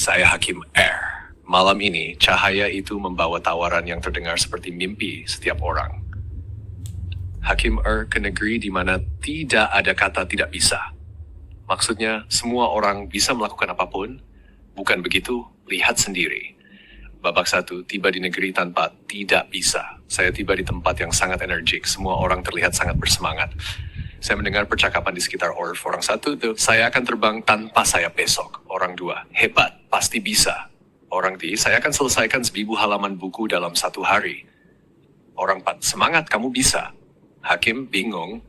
Saya Hakim R. Malam ini, cahaya itu membawa tawaran yang terdengar seperti mimpi setiap orang. Hakim R ke negeri di mana tidak ada kata tidak bisa. Maksudnya, semua orang bisa melakukan apapun. Bukan begitu, lihat sendiri. Babak 1, tiba di negeri tanpa tidak bisa. Saya tiba di tempat yang sangat energik. Semua orang terlihat sangat bersemangat. Saya mendengar percakapan di sekitar Orf. Orang 1 tuh, saya akan terbang tanpa sayap besok. Orang 2, hebat, pasti bisa. Orang 3, saya akan selesaikan 1000 halaman buku dalam 1 hari. Orang 4, semangat, kamu bisa. Hakim bingung.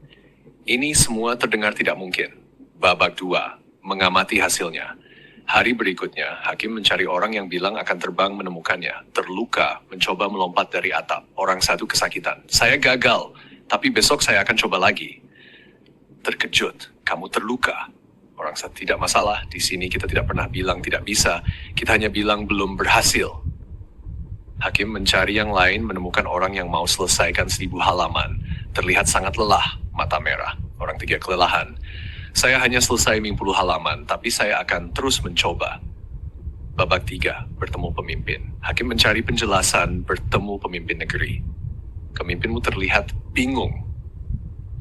Ini semua terdengar tidak mungkin. Babak 2, mengamati hasilnya. Hari berikutnya, Hakim mencari orang yang bilang akan terbang menemukannya. Terluka, mencoba melompat dari atap. Orang 1 kesakitan. Saya gagal, tapi besok saya akan coba lagi. Terkejut, kamu terluka. Orang 1, tidak masalah, di sini kita tidak pernah bilang tidak bisa, kita hanya bilang belum berhasil. Hakim mencari yang lain, menemukan orang yang mau selesaikan 1000 halaman. Terlihat sangat lelah, mata merah. Orang 3 kelelahan. Saya hanya selesai 50 halaman, tapi saya akan terus mencoba. Babak 3, bertemu pemimpin. Hakim mencari penjelasan, bertemu pemimpin negeri. Pemimpinmu terlihat bingung.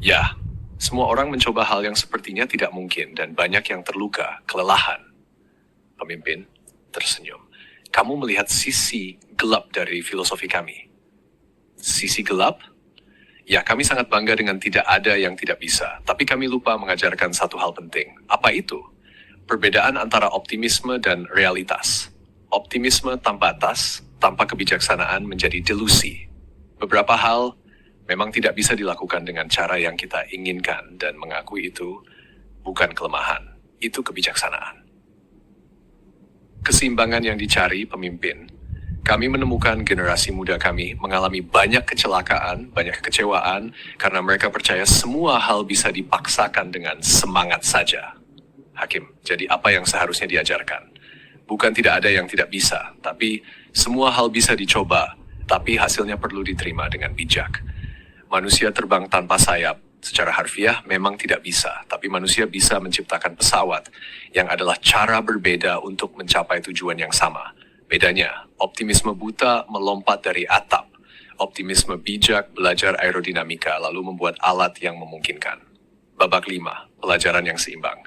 Ya, semua orang mencoba hal yang sepertinya tidak mungkin dan banyak yang terluka, kelelahan. Pemimpin tersenyum. Kamu melihat sisi gelap dari filosofi kami. Sisi gelap? Ya, kami sangat bangga dengan tidak ada yang tidak bisa, tapi kami lupa mengajarkan satu hal penting. Apa itu? Perbedaan antara optimisme dan realitas. Optimisme tanpa batas, tanpa kebijaksanaan menjadi delusi. Beberapa hal memang tidak bisa dilakukan dengan cara yang kita inginkan dan mengakui itu bukan kelemahan, itu kebijaksanaan. Keseimbangan yang dicari pemimpin. Kami menemukan generasi muda kami mengalami banyak kecelakaan, banyak kekecewaan, karena mereka percaya semua hal bisa dipaksakan dengan semangat saja. Hakim, jadi apa yang seharusnya diajarkan? Bukan tidak ada yang tidak bisa, tapi semua hal bisa dicoba, tapi hasilnya perlu diterima dengan bijak. Manusia terbang tanpa sayap, secara harfiah memang tidak bisa, tapi manusia bisa menciptakan pesawat yang adalah cara berbeda untuk mencapai tujuan yang sama. Bedanya, optimisme buta melompat dari atap. Optimisme bijak belajar aerodinamika lalu membuat alat yang memungkinkan. Babak 5, pelajaran yang seimbang.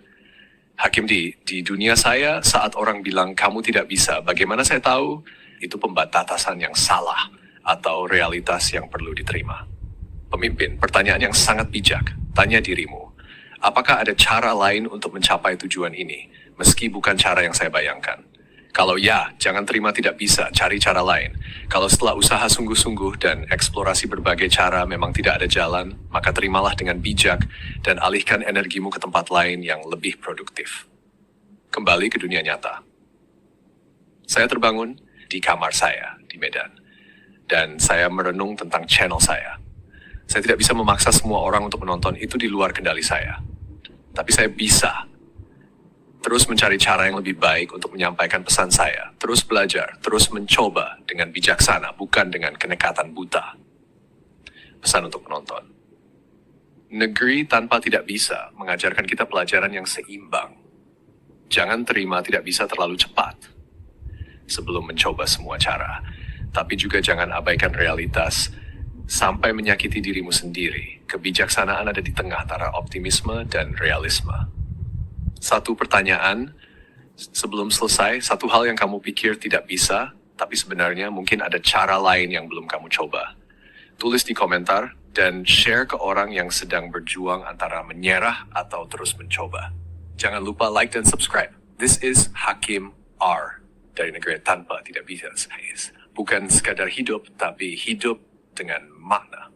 Hakim di dunia saya, saat orang bilang kamu tidak bisa, bagaimana saya tahu? Itu pembatasan yang salah atau realitas yang perlu diterima. Pemimpin, pertanyaan yang sangat bijak. Tanya dirimu, apakah ada cara lain untuk mencapai tujuan ini, meski bukan cara yang saya bayangkan? Kalau ya, jangan terima tidak bisa, cari cara lain. Kalau setelah usaha sungguh-sungguh dan eksplorasi berbagai cara memang tidak ada jalan, maka terimalah dengan bijak dan alihkan energimu ke tempat lain yang lebih produktif. Kembali ke dunia nyata. Saya terbangun di kamar saya di Medan, dan saya merenung tentang channel saya. Saya tidak bisa memaksa semua orang untuk menonton, itu di luar kendali saya. Tapi saya bisa terus mencari cara yang lebih baik untuk menyampaikan pesan saya, terus belajar, terus mencoba dengan bijaksana, bukan dengan kenekatan buta. Pesan untuk penonton. Negeri tanpa tidak bisa mengajarkan kita pelajaran yang seimbang. Jangan terima tidak bisa terlalu cepat sebelum mencoba semua cara, tapi juga jangan abaikan realitas sampai menyakiti dirimu sendiri. Kebijaksanaan ada di tengah antara optimisme dan realisme. Satu pertanyaan sebelum selesai, satu hal yang kamu pikir tidak bisa, tapi sebenarnya mungkin ada cara lain yang belum kamu coba. Tulis di komentar dan share ke orang yang sedang berjuang antara menyerah atau terus mencoba. Jangan lupa like dan subscribe. This is Hakim R. Dari negeri tanpa tidak bisa. Bukan sekadar hidup, tapi hidup dengan makna.